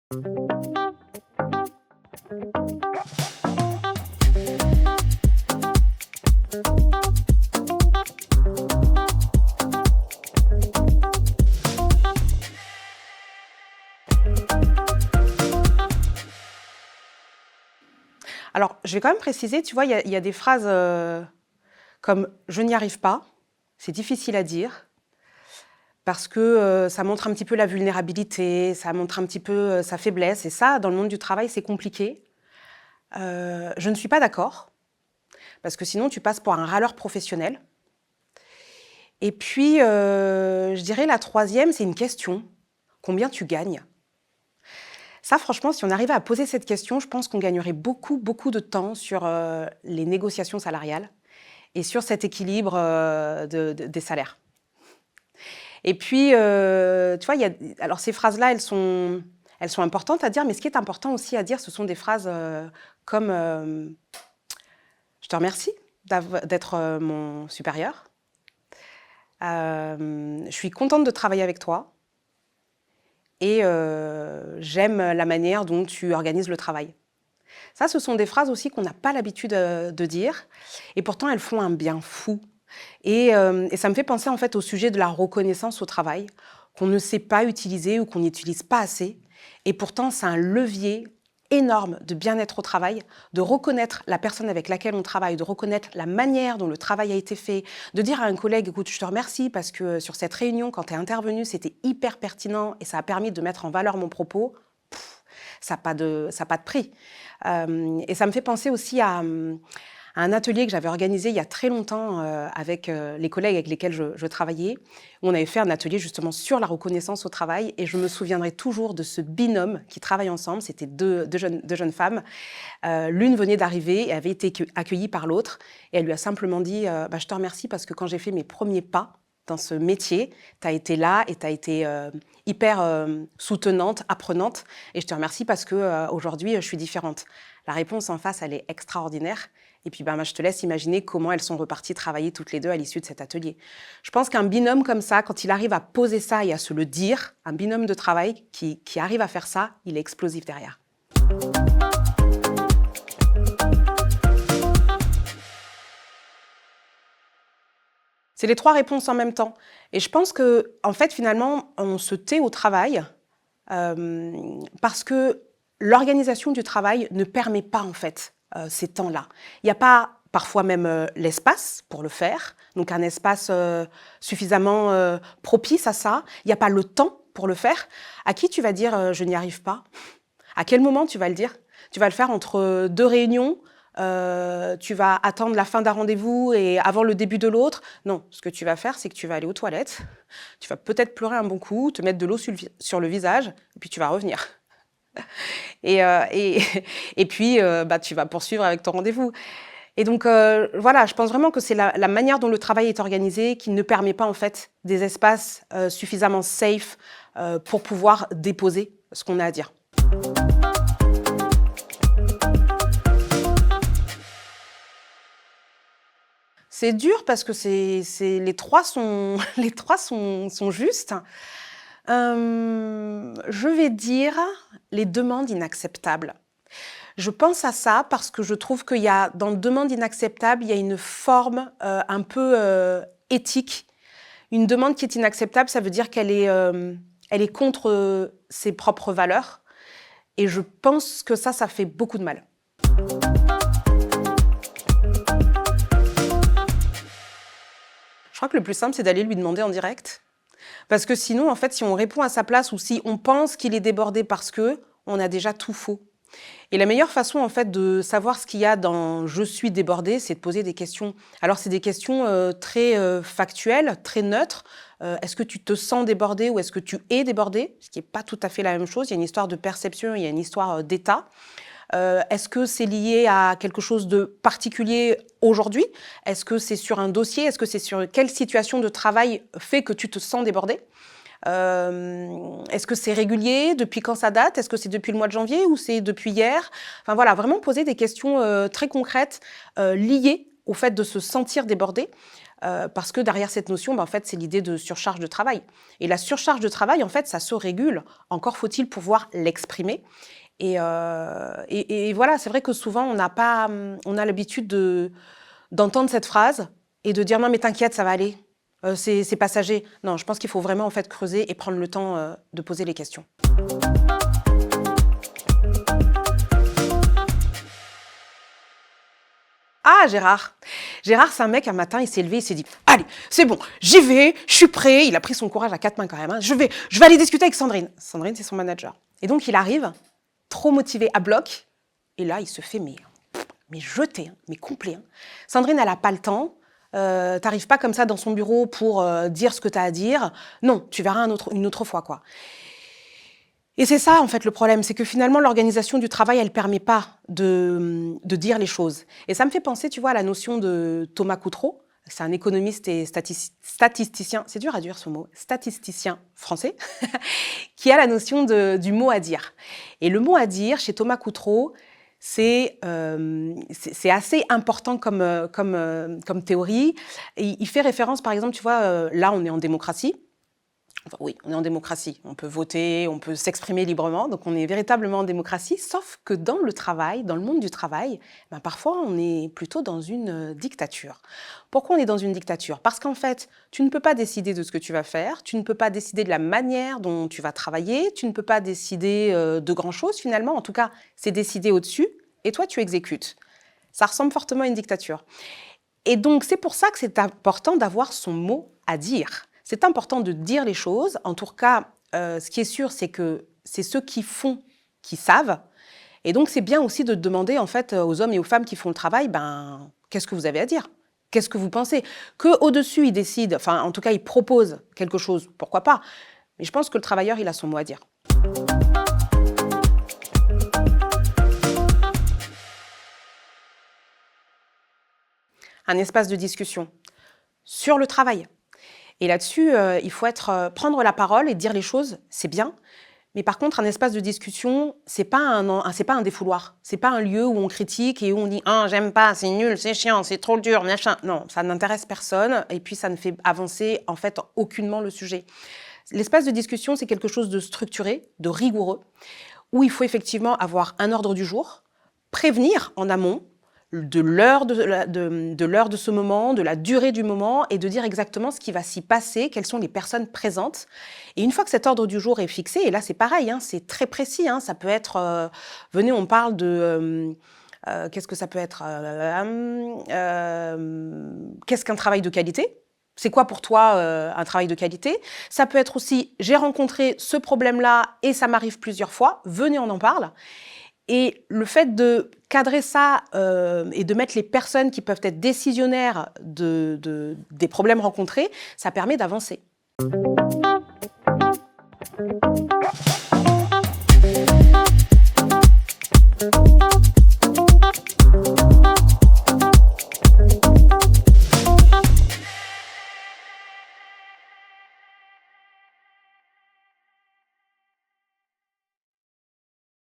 Alors, je vais quand même préciser, tu vois, il y a des phrases comme « je n'y arrive pas », c'est difficile à dire, parce que ça montre un petit peu la vulnérabilité, ça montre un petit peu sa faiblesse, et ça, dans le monde du travail, c'est compliqué. Je ne suis pas d'accord, parce que sinon, tu passes pour un râleur professionnel. Et puis, je dirais la troisième, c'est une question. Combien tu gagnes ? Ça, franchement, si on arrivait à poser cette question, je pense qu'on gagnerait beaucoup, beaucoup de temps sur les négociations salariales et sur cet équilibre des salaires. Et puis, tu vois, alors ces phrases-là, elles sont importantes à dire, mais ce qui est important aussi à dire, ce sont des phrases comme je te remercie d'être mon supérieur. Je suis contente de travailler avec toi. Et j'aime la manière dont tu organises le travail. Ça, ce sont des phrases aussi qu'on n'a pas l'habitude de dire, et pourtant elles font un bien fou. Et ça me fait penser en fait au sujet de la reconnaissance au travail, qu'on ne sait pas utiliser ou qu'on n'utilise pas assez. Et pourtant, c'est un levier énorme de bien-être au travail, de reconnaître la personne avec laquelle on travaille, de reconnaître la manière dont le travail a été fait, de dire à un collègue, écoute, je te remercie parce que sur cette réunion, quand tu es intervenu, c'était hyper pertinent et ça a permis de mettre en valeur mon propos. Ça n'a pas de prix. Et ça me fait penser aussi à un atelier que j'avais organisé il y a très longtemps avec les collègues avec lesquels je travaillais, où on avait fait un atelier justement sur la reconnaissance au travail, et je me souviendrai toujours de ce binôme qui travaille ensemble. C'était deux jeunes femmes. L'une venait d'arriver et avait été accueillie par l'autre, et elle lui a simplement dit je te remercie parce que quand j'ai fait mes premiers pas dans ce métier, tu as été là et tu as été hyper soutenante, apprenante, et je te remercie parce qu'aujourd'hui, je suis différente. La réponse en face, elle est extraordinaire. Et puis, je te laisse imaginer comment elles sont reparties travailler toutes les deux à l'issue de cet atelier. Je pense qu'un binôme comme ça, quand il arrive à poser ça et à se le dire, un binôme de travail qui arrive à faire ça, il est explosif derrière. C'est les trois réponses en même temps. Et je pense que, en fait, finalement, on se tait au travail parce que l'organisation du travail ne permet pas, en fait, ces temps-là. Il n'y a pas parfois même l'espace pour le faire, donc un espace suffisamment propice à ça. Il n'y a pas le temps pour le faire. À qui tu vas dire je n'y arrive pas ? À quel moment tu vas le dire ? Tu vas le faire entre deux réunions ? Tu vas attendre la fin d'un rendez-vous et avant le début de l'autre? Non, ce que tu vas faire, c'est que tu vas aller aux toilettes, tu vas peut-être pleurer un bon coup, te mettre de l'eau sur le visage, et puis tu vas revenir. Et puis, tu vas poursuivre avec ton rendez-vous. Et donc, voilà, je pense vraiment que c'est la manière dont le travail est organisé qui ne permet pas, en fait, des espaces suffisamment safe pour pouvoir déposer ce qu'on a à dire. C'est dur parce que les trois sont justes. Je vais dire les demandes inacceptables. Je pense à ça parce que je trouve qu'il y a, dans demande inacceptable, il y a une forme un peu éthique. Une demande qui est inacceptable, ça veut dire qu'elle est contre ses propres valeurs. Et je pense que ça fait beaucoup de mal. Je crois que le plus simple, c'est d'aller lui demander en direct. Parce que sinon, en fait, si on répond à sa place ou si on pense qu'il est débordé parce que, on a déjà tout faux. Et la meilleure façon, en fait, de savoir ce qu'il y a dans « je suis débordé », c'est de poser des questions. Alors, c'est des questions très factuelles, très neutres. Est-ce que tu te sens débordé ou est-ce que tu es débordé? Ce qui n'est pas tout à fait la même chose. Il y a une histoire de perception, il y a une histoire d'état. Est-ce que c'est lié à quelque chose de particulier aujourd'hui? Est-ce que c'est sur un dossier? Est-ce que c'est sur quelle situation de travail fait que tu te sens débordé? Est-ce que c'est régulier? Depuis quand ça date? Est-ce que c'est depuis le mois de janvier ou c'est depuis hier? Enfin voilà, vraiment poser des questions très concrètes liées au fait de se sentir débordé. parce que derrière cette notion, en fait, c'est l'idée de surcharge de travail. Et la surcharge de travail, en fait, ça se régule. Encore faut-il pouvoir l'exprimer. Et voilà, c'est vrai que souvent, on a l'habitude d'entendre cette phrase et de dire « Non, mais t'inquiète, ça va aller. C'est passager. » Non, je pense qu'il faut vraiment en fait creuser et prendre le temps de poser les questions. Ah, Gérard. Gérard, c'est un mec, un matin, il s'est levé, il s'est dit « Allez, c'est bon, j'y vais, je suis prêt. » Il a pris son courage à 4 mains quand même. Hein. Je vais aller discuter avec Sandrine. Sandrine, c'est son manager. Et donc, il arrive, trop motivé, à bloc. Et là, il se fait mais jeter, mais complet. Hein. Sandrine, elle n'a pas le temps. T'arrives pas comme ça dans son bureau pour dire ce que tu as à dire. Non, tu verras une autre fois, quoi. Et c'est ça, en fait, le problème, c'est que finalement, l'organisation du travail, elle permet pas de dire les choses. Et ça me fait penser, tu vois, à la notion de Thomas Coutreau. C'est un économiste et statisticien, c'est dur à dire ce mot, statisticien français, qui a la notion du mot à dire. Et le mot à dire, chez Thomas Coutreau, c'est assez important comme théorie. Et il fait référence, par exemple, tu vois, là, on est en démocratie. Enfin, oui, on est en démocratie. On peut voter, on peut s'exprimer librement. Donc, on est véritablement en démocratie. Sauf que dans le travail, dans le monde du travail, parfois, on est plutôt dans une dictature. Pourquoi on est dans une dictature? Parce qu'en fait, tu ne peux pas décider de ce que tu vas faire. Tu ne peux pas décider de la manière dont tu vas travailler. Tu ne peux pas décider de grand-chose, finalement. En tout cas, c'est décidé au-dessus. Et toi, tu exécutes. Ça ressemble fortement à une dictature. Et donc, c'est pour ça que c'est important d'avoir son mot à dire. C'est important de dire les choses. En tout cas, ce qui est sûr, c'est que c'est ceux qui font qui savent. Et donc, c'est bien aussi de demander en fait aux hommes et aux femmes qui font le travail, qu'est-ce que vous avez à dire? Qu'est-ce que vous pensez? Qu'au-dessus, ils décident, enfin, en tout cas, ils proposent quelque chose, pourquoi pas? Mais je pense que le travailleur, il a son mot à dire. Un espace de discussion sur le travail. Et là-dessus, il faut prendre la parole et dire les choses, c'est bien. Mais par contre, un espace de discussion, c'est pas un défouloir. C'est pas un lieu où on critique et où on dit « Ah, j'aime pas, c'est nul, c'est chiant, c'est trop dur, machin ». Non, ça n'intéresse personne et puis ça ne fait avancer en fait aucunement le sujet. L'espace de discussion, c'est quelque chose de structuré, de rigoureux, où il faut effectivement avoir un ordre du jour, prévenir en amont, de l'heure de ce moment, de la durée du moment et de dire exactement ce qui va s'y passer, quelles sont les personnes présentes. Et une fois que cet ordre du jour est fixé, et là c'est pareil, hein, c'est très précis, hein, ça peut être, venez on parle de, qu'est-ce que ça peut être, qu'est-ce qu'un travail de qualité ? C'est quoi pour toi un travail de qualité? Ça peut être aussi, j'ai rencontré ce problème-là et ça m'arrive plusieurs fois, venez on en parle. Et le fait de cadrer ça et de mettre les personnes qui peuvent être décisionnaires des problèmes rencontrés, ça permet d'avancer.